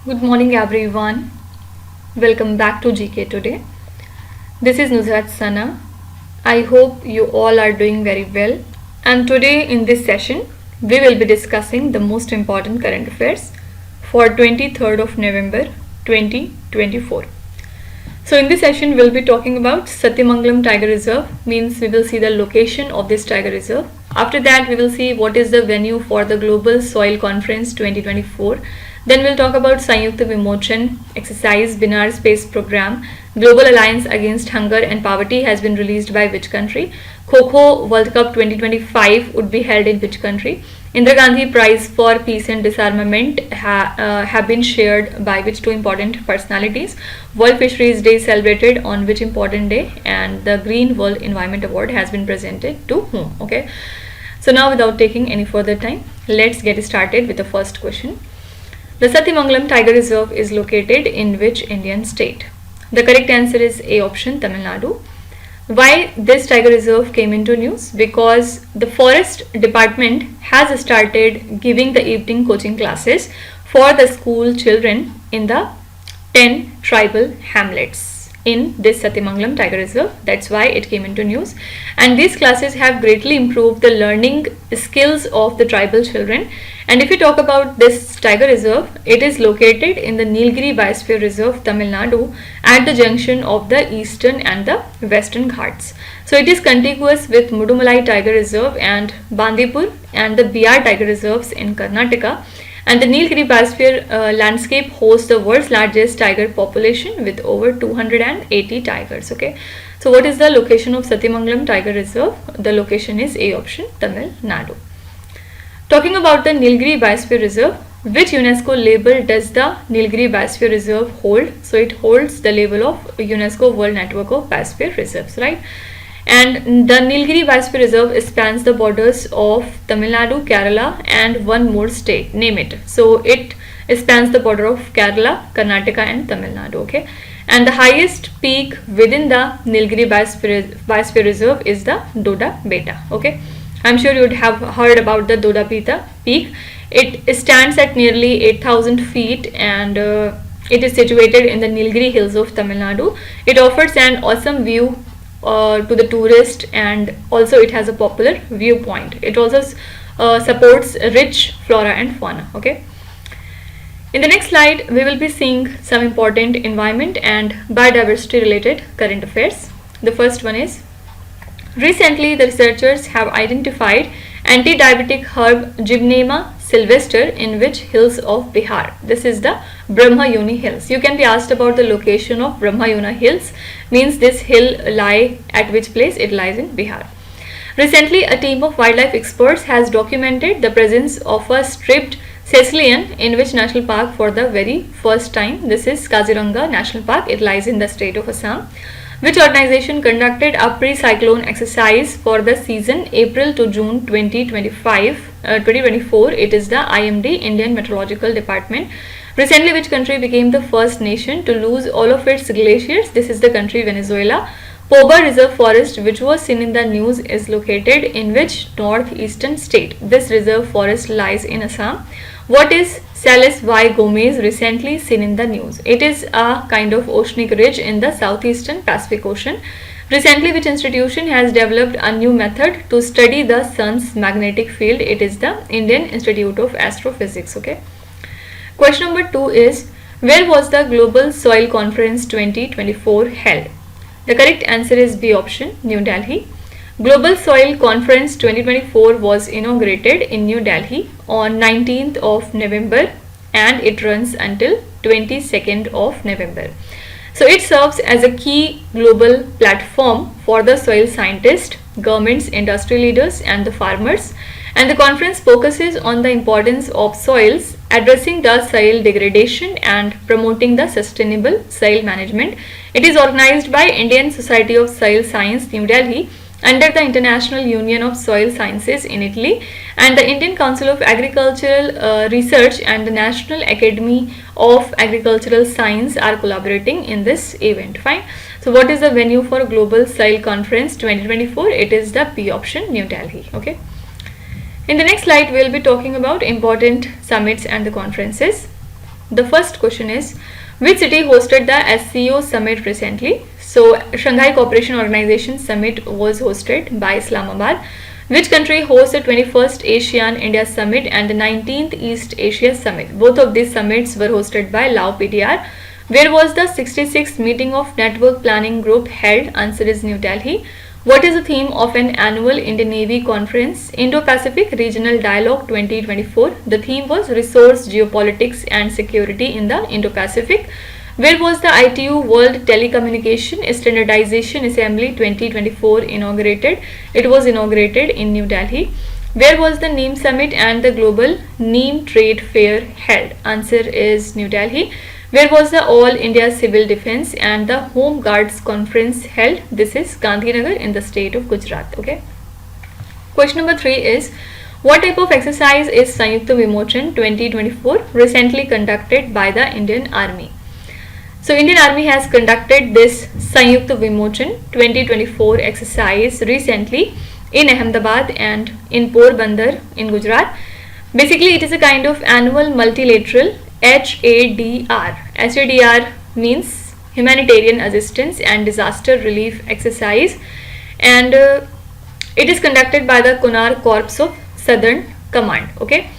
Good morning everyone. Welcome back to GK Today. This is Nuzhat Sana. I hope you all are doing very well. And today in this session, we will be discussing the most important current affairs for 23rd of November 2024. So in this session, we'll be talking about Satyamangalam Tiger Reserve, means we will see the location of this Tiger Reserve. After that, we will see what is the venue for the Global Soil Conference 2024. Then we'll talk about Sanyukt-Vimochan exercise, Binar-Space-Programme, Global Alliance Against Hunger and Poverty has been released by which country? Kho-Kho-World-Cup 2025 would be held in which country? Indira-Gandhi-Prize for Peace and Disarmament have been shared by which two important personalities? World-Fisheries-Day celebrated on which important day? And the Green World Environment Award has been presented to whom? Okay. So now without taking any further time, let's get started with the first question. The Satyamangalam Tiger Reserve is located in which Indian state? The correct answer is A option, Tamil Nadu. Why this Tiger Reserve came into news? Because the Forest Department has started giving the evening coaching classes for the school children in the 10 tribal hamlets in this Satyamangalam Tiger Reserve. That's why it came into news. And these classes have greatly improved the learning skills of the tribal children. And if you talk about this Tiger Reserve, it is located in the Nilgiri Biosphere Reserve, Tamil Nadu, at the junction of the eastern and the western Ghats. So it is contiguous with Mudumalai Tiger Reserve and Bandipur and the Bihar Tiger Reserves in Karnataka. And the Nilgiri Biosphere landscape hosts the world's largest tiger population with over 280 tigers. Okay. So what is the location of Satyamangalam Tiger Reserve? The location is A option, Tamil Nadu. Talking about the Nilgiri Biosphere Reserve, which UNESCO label does the Nilgiri Biosphere Reserve hold? So it holds the label of UNESCO World Network of Biosphere Reserves, right? And the Nilgiri Biosphere Reserve spans the borders of Tamil Nadu, Kerala and one more state, name it. So it spans the border of Kerala, Karnataka and Tamil Nadu, okay? And the highest peak within the Nilgiri Biosphere Reserve is the Doda Beta, okay? I'm sure you would have heard about the Doda Beta peak. It stands at nearly 8,000 feet and it is situated in the Nilgiri hills of Tamil Nadu. It offers an awesome view to the tourist and also it has a popular viewpoint. It also supports rich flora and fauna, okay? In the next slide, we will be seeing some important environment and biodiversity related current affairs. The first one is, recently the researchers have identified anti-diabetic herb Gymnema sylvester in which hills of Bihar? This is the Brahmayoni hills. You can be asked about the location of Brahmayoni hills, means this hill lie at which place? It lies in Bihar. Recently, a team of wildlife experts has documented the presence of a striped caecilian in which national park for the very first time? This is Kaziranga National Park. It lies in the state of Assam. Which organization conducted a pre-cyclone exercise for the season April to June 2024? It is the IMD, Indian Meteorological Department. Recently, which country became the first nation to lose all of its glaciers? This is the country Venezuela. Poba Reserve Forest, which was seen in the news, is located in which northeastern state? This reserve forest lies in Assam. What is Salis Y. Gomez recently seen in the news? It is a kind of oceanic ridge in the southeastern Pacific Ocean. Recently, which institution has developed a new method to study the sun's magnetic field? It is the Indian Institute of Astrophysics, okay? Question number 2 is, where was the Global Soil Conference 2024 held? The correct answer is B option, New Delhi. Global Soil Conference 2024 was inaugurated in New Delhi on 19th of November and it runs until 22nd of November. So it serves as a key global platform for the soil scientists, governments, industry leaders and the farmers. And the conference focuses on the importance of soils, addressing the soil degradation and promoting the sustainable soil management. It is organized by Indian Society of Soil Science, New Delhi, under the International Union of Soil Sciences in Italy, and the Indian Council of Agricultural Research and the National Academy of Agricultural Science are collaborating in this event. Fine. So what is the venue for Global Soil Conference 2024? It is the B option, New Delhi. Okay. In the next slide, we will be talking about important summits and the conferences. The first question is, which city hosted the SCO summit recently? So Shanghai Cooperation Organization summit was hosted by Islamabad. Which country hosts the 21st ASEAN India Summit and the 19th East Asia Summit? Both of these summits were hosted by Lao PDR. Where was the 66th meeting of Network Planning Group held? Answer is New Delhi. What is the theme of an annual Indian Navy conference? Indo-Pacific Regional Dialogue 2024. The theme was Resource, Geopolitics and Security in the Indo-Pacific. Where was the ITU World Telecommunication Standardization Assembly 2024 inaugurated? It was inaugurated in New Delhi. Where was the NEAM Summit and the Global NEAM Trade Fair held? Answer is New Delhi. Where was the All India Civil Defence and the Home Guards Conference held? This is Gandhinagar in the state of Gujarat. Okay. Question number 3 is, what type of exercise is Sanyukt-Vimochan 2024 recently conducted by the Indian Army? So Indian Army has conducted this Sanyukt-Vimochan 2024 exercise recently in Ahmedabad and in Porbandar in Gujarat. Basically, it is a kind of annual multilateral HADR. HADR means Humanitarian Assistance and Disaster Relief Exercise, and it is conducted by the Konar Corps of Southern Command. Okay.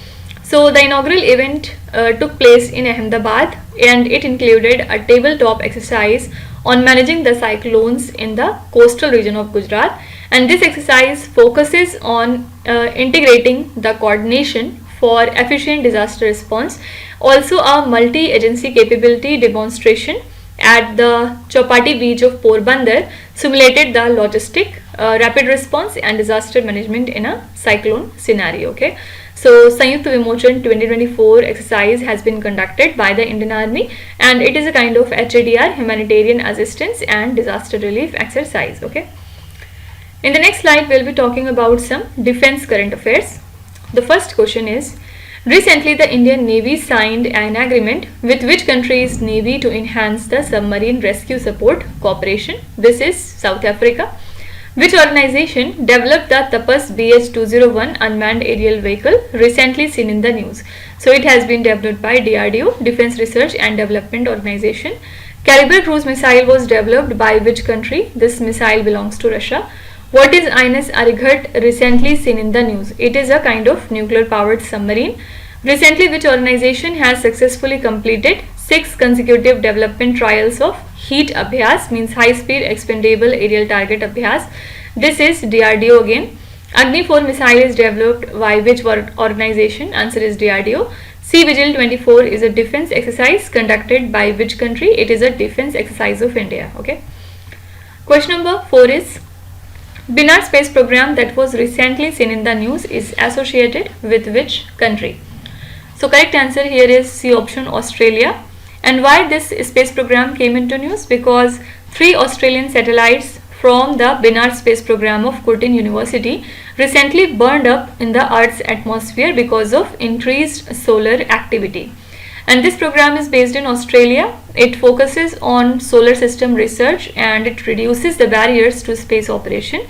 So the inaugural event took place in Ahmedabad and it included a tabletop exercise on managing the cyclones in the coastal region of Gujarat, and this exercise focuses on integrating the coordination for efficient disaster response. Also, a multi-agency capability demonstration at the Chowpatty beach of Porbandar simulated the logistic, rapid response and disaster management in a cyclone scenario. Okay. So Sanyukt-Vimochan 2024 exercise has been conducted by the Indian Army and it is a kind of HADR, Humanitarian Assistance and Disaster Relief exercise. Okay. In the next slide, we'll be talking about some defense current affairs. The first question is, recently the Indian Navy signed an agreement with which country's Navy to enhance the submarine rescue support cooperation? This is South Africa. Which organization developed the Tapas BH-201 unmanned aerial vehicle recently seen in the news? So it has been developed by DRDO, Defense Research and Development Organization. Caliber cruise missile was developed by which country? This missile belongs to Russia. What is INS Arighat recently seen in the news? It is a kind of nuclear powered submarine. Recently, which organization has successfully completed 6 consecutive development trials of HEAT Abhyas, means high speed expendable aerial target Abhyas? This is DRDO again. Agni 4 missile is developed by which organization? Answer is DRDO. Sea Vigil 24 is a defense exercise conducted by which country? It is a defense exercise of India. Okay. Question number 4 is, Binar-Space-Programme that was recently seen in the news is associated with which country? So correct answer here is C option, Australia. And why this space program came into news? Because 3 Australian satellites from the Binar-Space-Programme of Curtin University recently burned up in the Earth's atmosphere because of increased solar activity. And this program is based in Australia. It focuses on solar system research and it reduces the barriers to space operation.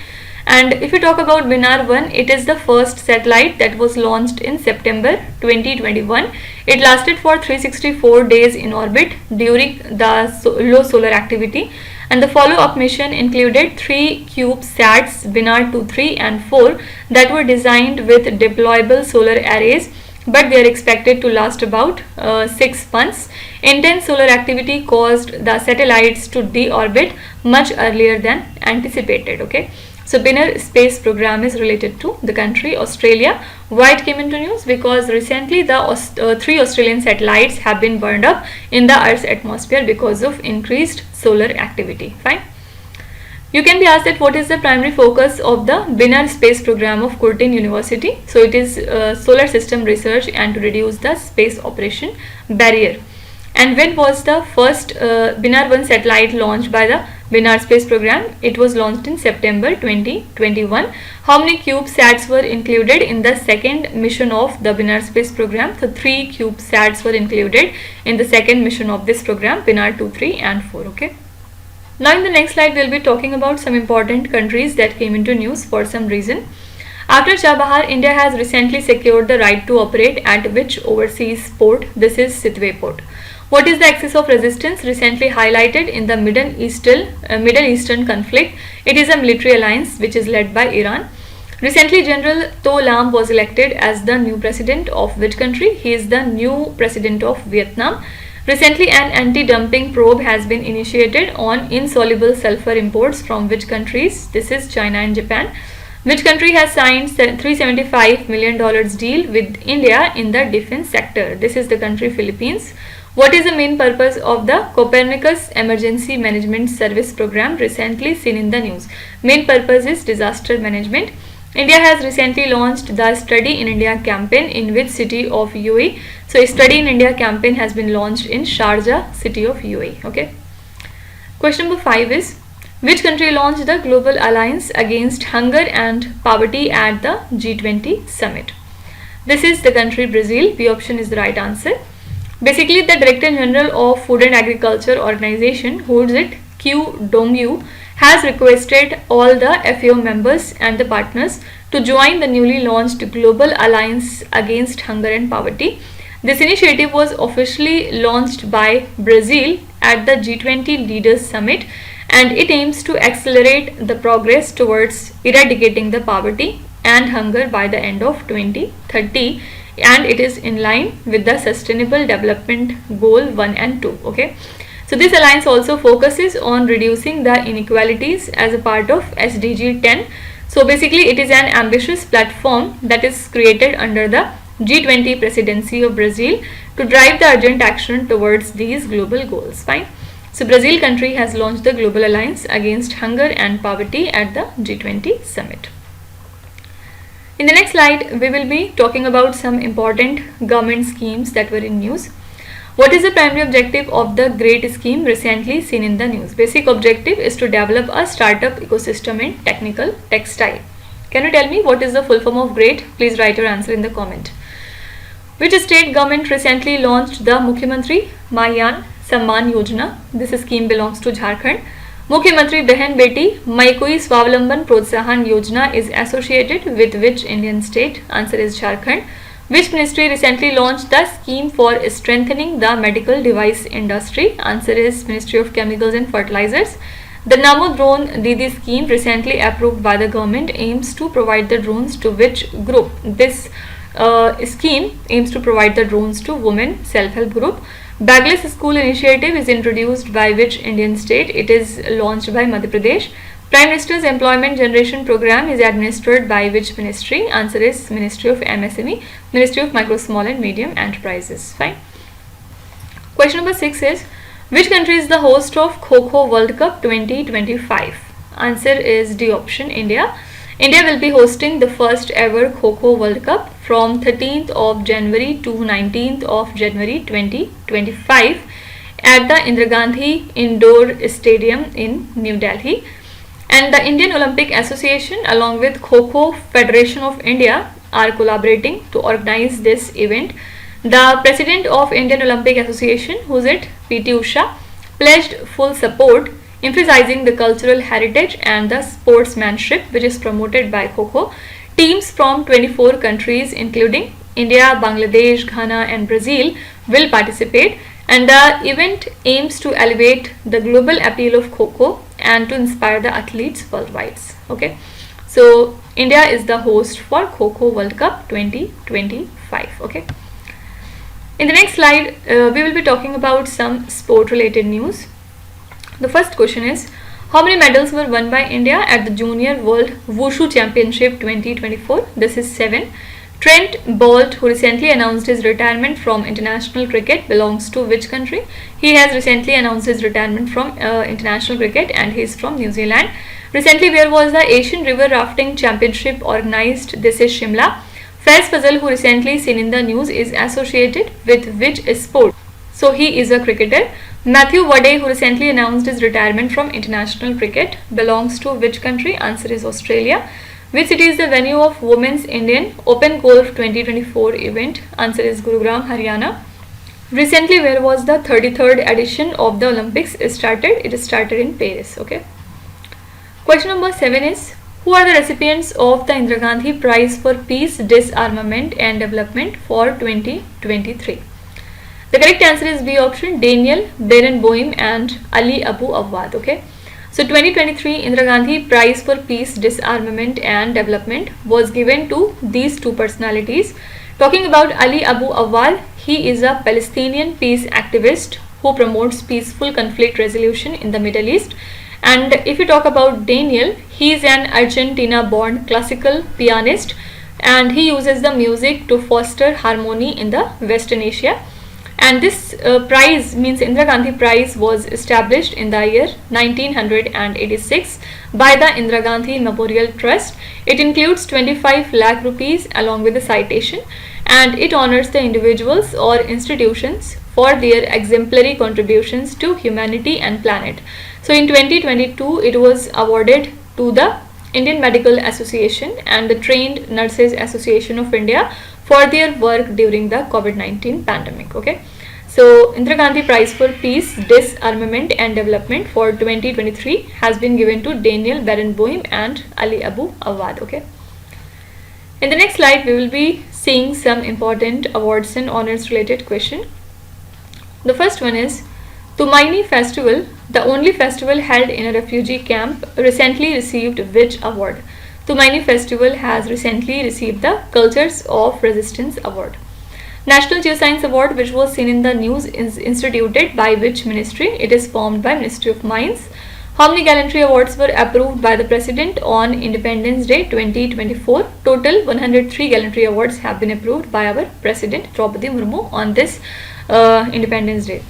And if you talk about Binar-1, it is the first satellite that was launched in September 2021. It lasted for 364 days in orbit during the low solar activity. And the follow-up mission included 3 CubeSats Binar-2, 3 and 4 that were designed with deployable solar arrays, but they are expected to last about 6 months. Intense solar activity caused the satellites to deorbit much earlier than anticipated. Okay. So Binar-Space-Programme is related to the country Australia. Why it came into news? Because recently the 3 Australian satellites have been burned up in the Earth's atmosphere because of increased solar activity. Fine. You can be asked that what is the primary focus of the Binar-Space-Programme of Curtin University? So it is solar system research and to reduce the space operation barrier. And when was the first Binar-1 satellite launched by the Binar-Space-Programme? It was launched in September 2021. How many CubeSats were included in the second mission of the Binar-Space-Programme? So 3 CubeSats were included in the second mission of this program, Binar-2, 3 and 4. Okay. Now in the next slide, we will be talking about some important countries that came into news for some reason. After Chabahar, India has recently secured the right to operate at which overseas port? This is Sitwe port. What is the axis of resistance recently highlighted in the Middle Eastern conflict? It is a military alliance which is led by Iran. Recently, General To Lam was elected as the new president of which country? He is the new president of Vietnam. Recently, an anti-dumping probe has been initiated on insoluble sulfur imports from which countries? This is China and Japan. Which country has signed $375 million deal with India in the defense sector? This is the country Philippines. What is the main purpose of the Copernicus Emergency Management Service program recently seen in the news? Main purpose is disaster management. India has recently launched the Study in India campaign in which city of UAE? So, Study in India campaign has been launched in Sharjah, city of UAE. Okay. Question number 5 is, which country launched the Global Alliance Against Hunger and Poverty at the G20 summit? This is the country Brazil. B option is the right answer. Basically, the Director General of Food and Agriculture Organization, who is it? Q Dong-yu, has requested all the FAO members and the partners to join the newly launched Global Alliance Against Hunger and Poverty. This initiative was officially launched by Brazil at the G20 Leaders Summit, and it aims to accelerate the progress towards eradicating the poverty and hunger by the end of 2030, and it is in line with the Sustainable Development Goal 1 and 2. Okay. So this alliance also focuses on reducing the inequalities as a part of SDG 10. So basically it is an ambitious platform that is created under the G20 presidency of Brazil to drive the urgent action towards these global goals. Fine. So Brazil country has launched the Global Alliance Against Hunger and Poverty at the G20 summit. In the next slide, we will be talking about some important government schemes that were in news. What is the primary objective of the GREAT scheme recently seen in the news? Basic objective is to develop a startup ecosystem in technical textile. Can you tell me what is the full form of GREAT? Please write your answer in the comment. Which state government recently launched the Mukhyamantri Mayan Samman Yojana? This scheme belongs to Jharkhand. Mukhyamantri Behan Beti Maikoi Swavlamban Protsahan Yojana is associated with which Indian state? Answer is Jharkhand. Which ministry recently launched the scheme for strengthening the medical device industry? Answer is Ministry of Chemicals and Fertilizers. The Namo Drone Didi scheme recently approved by the government aims to provide the drones to which group? This scheme aims to provide the drones to women self-help group. Bagless School initiative is introduced by which Indian state? It is launched by Madhya Pradesh. Prime Minister's Employment Generation Program is administered by which ministry? Answer is Ministry of MSME, Ministry of Micro, Small and Medium Enterprises. Fine. Question number 6 is, which country is the host of Kho-Kho-World-Cup 2025? Answer is D option, India. India will be hosting the first ever Kho-Kho-World-Cup from 13th of January to 19th of January 2025 at the Indira-Gandhi Indoor Stadium in New Delhi. And the Indian Olympic Association along with Kho-Kho Federation of India are collaborating to organize this event. The president of Indian Olympic Association, who is it? PT Usha, pledged full support, emphasizing the cultural heritage and the sportsmanship which is promoted by Kho-Kho. Teams from 24 countries including India, Bangladesh, Ghana and Brazil will participate, and the event aims to elevate the global appeal of Kho-Kho and to inspire the athletes worldwide. Okay, so India is the host for Kho-Kho World Cup 2025. Okay, in the next slide we will be talking about some sport related news. The first question is, how many medals were won by India at the Junior World Wushu Championship 2024? This is 7. Trent Boult, who recently announced his retirement from international cricket, belongs to which country? He has recently announced his retirement from international cricket and he is from New Zealand. Recently, where was the Asian River Rafting Championship organized? This is Shimla. Faiz Fazal, who recently seen in the news, is associated with which sport? So he is a cricketer. Matthew Wade, who recently announced his retirement from international cricket, belongs to which country? Answer is Australia. Which city is the venue of Women's Indian Open Golf 2024 event? Answer is Gurugram, Haryana. Recently, where was the 33rd edition of the Olympics started? It started in Paris. Okay. Question number 7 is, Who are the recipients of the Indira-Gandhi-Prize for Peace, Disarmament and Development for 2023? The correct answer is B option, Daniel Barenboim and Ali Abu Awad. Okay. So 2023 Indira Gandhi Prize for Peace, Disarmament and Development was given to these two personalities. Talking about Ali Abu Awad, he is a Palestinian peace activist who promotes peaceful conflict resolution in the Middle East. And if you talk about Daniel, he is an Argentina-born classical pianist and he uses the music to foster harmony in the Western Asia. And this prize, means Indira Gandhi Prize, was established in the year 1986 by the Indira Gandhi Memorial Trust. It includes 25 lakh rupees along with the citation, and it honors the individuals or institutions for their exemplary contributions to humanity and planet. So in 2022, it was awarded to the Indian Medical Association and the Trained Nurses Association of India for their work during the COVID-19 pandemic. Okay, so Indira Gandhi Prize for Peace, Disarmament and Development for 2023 has been given to Daniel Barenboim and Ali Abu Awad. Okay, in the next slide we will be seeing some important awards and honors related question. The first one is Tumaini Festival, the only festival held in a refugee camp, recently received which award? Tumaini Festival has recently received the Cultures of Resistance Award. National Geoscience Award, which was seen in the news, is instituted by which ministry? It is formed by Ministry of Mines. How many gallantry awards were approved by the President on Independence Day 2024? Total 103 gallantry awards have been approved by our President Draupadi Murmu on this Independence Day.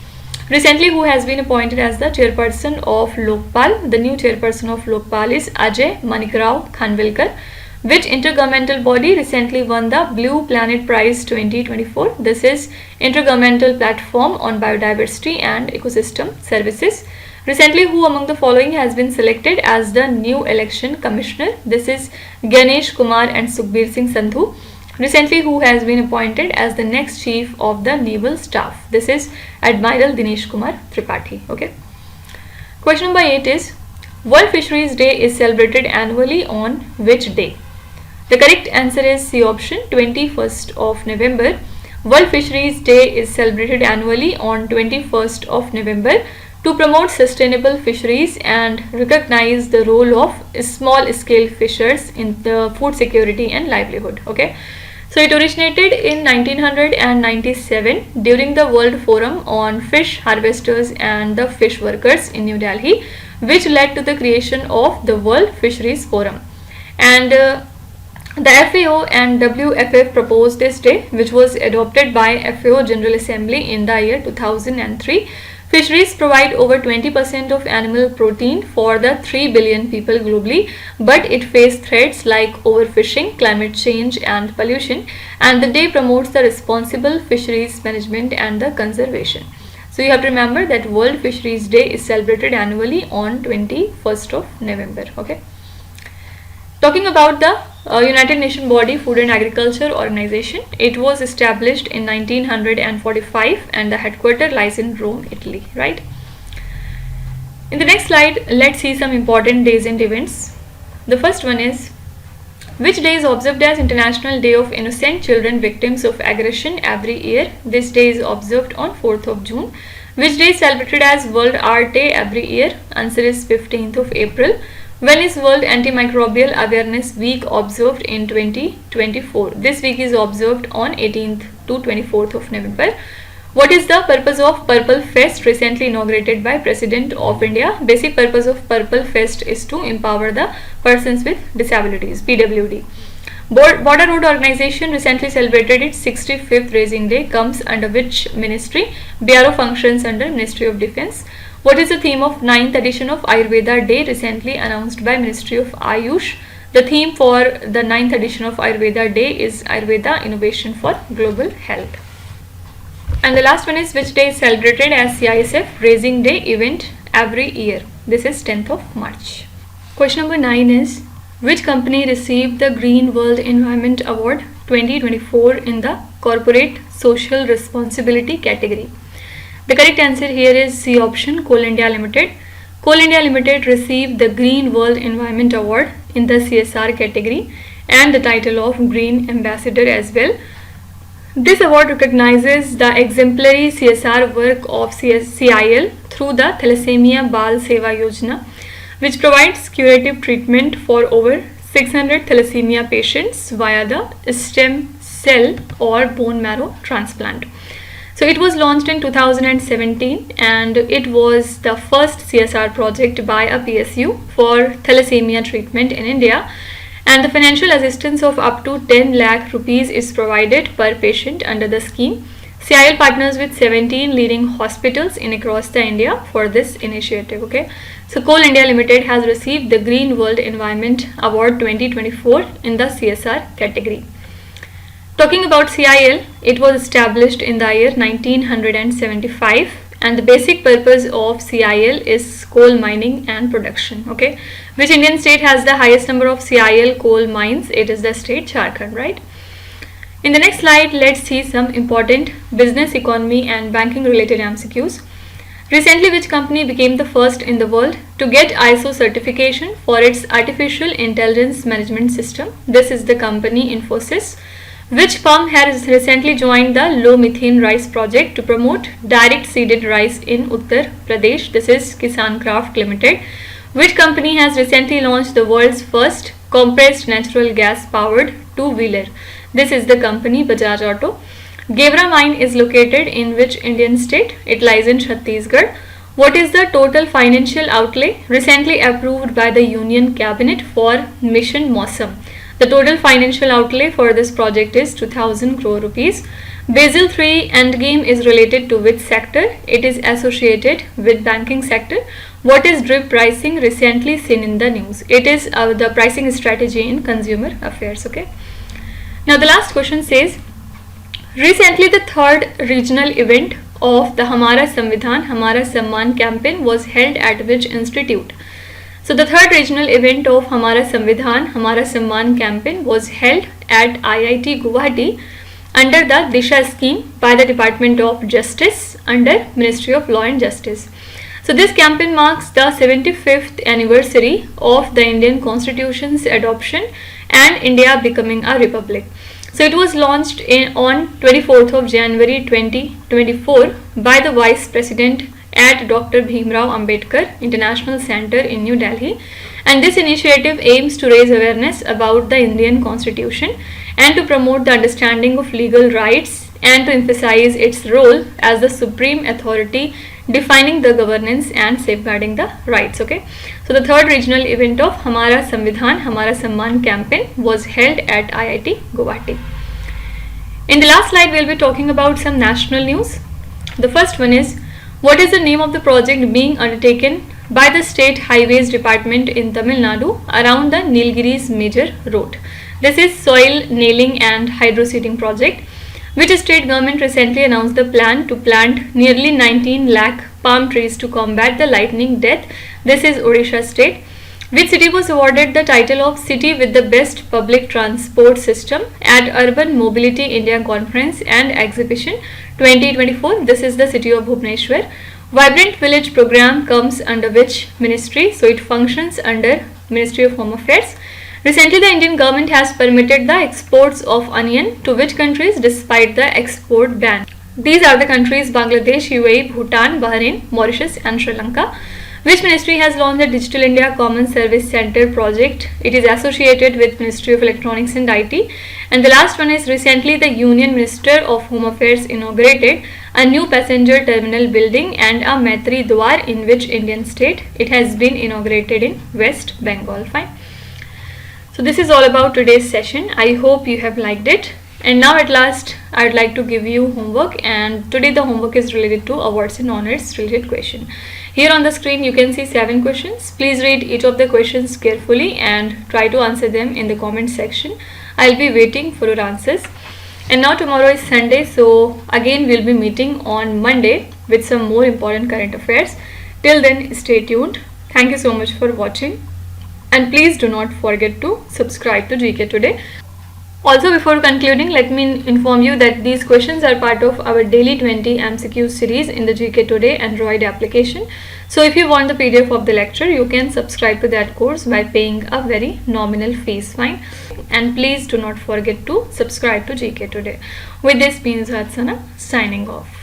Recently, who has been appointed as the chairperson of Lokpal? The new chairperson of Lokpal is Ajay Manikrao Khanvilkar. Which intergovernmental body recently won the Blue Planet Prize 2024? This is Intergovernmental Platform on Biodiversity and Ecosystem Services. Recently, who among the following has been selected as the new election commissioner? This is Ganesh Kumar and Sukhbir Singh Sandhu. Recently, who has been appointed as the next chief of the naval staff? This is Admiral Dinesh Kumar Tripathi. Okay. Question number 8 is World Fisheries Day is celebrated annually on which day? The correct answer is C option, 21st of November. World Fisheries Day is celebrated annually on 21st of November to promote sustainable fisheries and recognize the role of small scale fishers in the food security and livelihood. Okay. So it originated in 1997 during the World Forum on Fish Harvesters and the Fish Workers in New Delhi, which led to the creation of the World Fisheries Forum. And the FAO and WFF proposed this day, which was adopted by FAO General Assembly in the year 2003. Fisheries provide over 20% of animal protein for the 3 billion people globally, but it faces threats like overfishing, climate change and pollution, and the day promotes the responsible fisheries management and the conservation. So you have to remember that World Fisheries Day is celebrated annually on 21st of November. Okay. Talking about the United Nations Body Food and Agriculture Organization, it was established in 1945 and the headquarters lies in Rome, Italy, right? In the next slide, let's see some important days and events. The first one is, which day is observed as International Day of Innocent Children Victims of Aggression every year? This day is observed on 4th of June. Which day is celebrated as World Art Day every year? Answer is 15th of April. When is World Antimicrobial Awareness Week observed in 2024? This week is observed on 18th to 24th of November. What is the purpose of Purple Fest recently inaugurated by President of India? Basic purpose of Purple Fest is to empower the persons with disabilities, PWD. Border Road Organization recently celebrated its 65th Raising Day. Comes under which ministry? BRO functions under Ministry of Defence. What is the theme of 9th edition of Ayurveda Day recently announced by Ministry of Ayush? The theme for the 9th edition of Ayurveda Day is Ayurveda Innovation for Global Health. And the last one is, which day is celebrated as CISF Raising Day event every year? This is 10th of March. Question number 9 is, which company received the Green World Environment Award 2024 in the Corporate Social Responsibility category? The correct answer here is C option, Coal India Limited. Coal India Limited received the Green World Environment Award in the CSR category and the title of Green Ambassador as well. This award recognizes the exemplary CSR work of CIL through the Thalassemia Bal Seva Yojana, which provides curative treatment for over 600 thalassemia patients via the stem cell or bone marrow transplant. So it was launched in 2017 and it was the first CSR project by a PSU for thalassemia treatment in India, and the financial assistance of up to 10 lakh rupees is provided per patient under the scheme. CIL partners with 17 leading hospitals in across the India for this initiative. Okay, so Coal India Limited has received the Green World Environment Award 2024 in the CSR category. Talking about CIL, it was established in the year 1975 and the basic purpose of CIL is coal mining and production. Okay, which Indian state has the highest number of CIL coal mines? It is the state Jharkhand, right? In the next slide, let's see some important business, economy and banking related MCQs. Recently, which company became the first in the world to get ISO certification for its artificial intelligence management system? This is the company Infosys. Which firm has recently joined the low methane rice project to promote direct seeded rice in Uttar Pradesh? This is Kisan Craft Limited. Which company has recently launched the world's first compressed natural gas powered two-wheeler? This is the company Bajaj Auto. Gewra mine is located in which Indian state? It lies in Chhattisgarh. What is the total financial outlay recently approved by the Union Cabinet for Mission Mausam? The total financial outlay for this project is 2000 crore rupees. Basel III endgame is related to which sector? It is associated with banking sector. What is drip pricing recently seen in the news? It is the pricing strategy in consumer affairs. Okay. Now the last question says, recently the third regional event of the Hamara Samvidhan Hamara Samman campaign was held at which institute? So the third regional event of Hamara Samvidhan Hamara Samman campaign was held at IIT Guwahati under the Disha scheme by the Department of Justice under Ministry of Law and Justice. So this campaign marks the 75th anniversary of the Indian Constitution's adoption and India becoming a republic. So it was launched on 24th of January 2024 by the Vice President at Dr. Bhimrao Ambedkar International Center in New Delhi, and this initiative aims to raise awareness about the Indian Constitution and to promote the understanding of legal rights and to emphasize its role as the supreme authority defining the governance and safeguarding the rights. Okay, so the third regional event of Hamara Samvidhan Hamara Samman campaign was held at IIT Guwahati. In the last slide, we'll be talking about some national news. The first one is, what is the name of the project being undertaken by the State Highways Department in Tamil Nadu around the Nilgiris Major Road? This is soil nailing and hydroseeding project. Which state government recently announced the plan to plant nearly 19 lakh palm trees to combat the lightning death? This is Odisha state. Which city was awarded the title of City with the Best Public Transport System at Urban Mobility India Conference and Exhibition 2024? This is the city of Bhubaneswar. Vibrant Village program comes under which ministry? So it functions under Ministry of Home Affairs. Recently, the Indian government has permitted the exports of onion to which countries despite the export ban? These are the countries Bangladesh, UAE, Bhutan, Bahrain, Mauritius and Sri Lanka. Which ministry has launched the Digital India Common Service Center project? It is associated with Ministry of Electronics and IT. And the last one is, recently the Union Minister of Home Affairs inaugurated a new passenger terminal building and a Maitri Dwar in which Indian state? It has been inaugurated in West Bengal. Fine. So this is all about today's session. I hope you have liked it. And now at last, I'd like to give you homework, and today the homework is related to awards and honors related question. Here on the screen you can see 7 questions. Please read each of the questions carefully and try to answer them in the comment section. I'll be waiting for your answers. And now tomorrow is Sunday, so again we'll be meeting on Monday with some more important current affairs. Till then, stay tuned. Thank you so much for watching. And please do not forget to subscribe to GK Today. Also, before concluding, let me inform you that these questions are part of our daily 20 MCQ series in the GK Today Android application. So if you want the PDF of the lecture, you can subscribe to that course by paying a very nominal fees fine. And please do not forget to subscribe to GK Today. With this, me Nuzhat Sana signing off.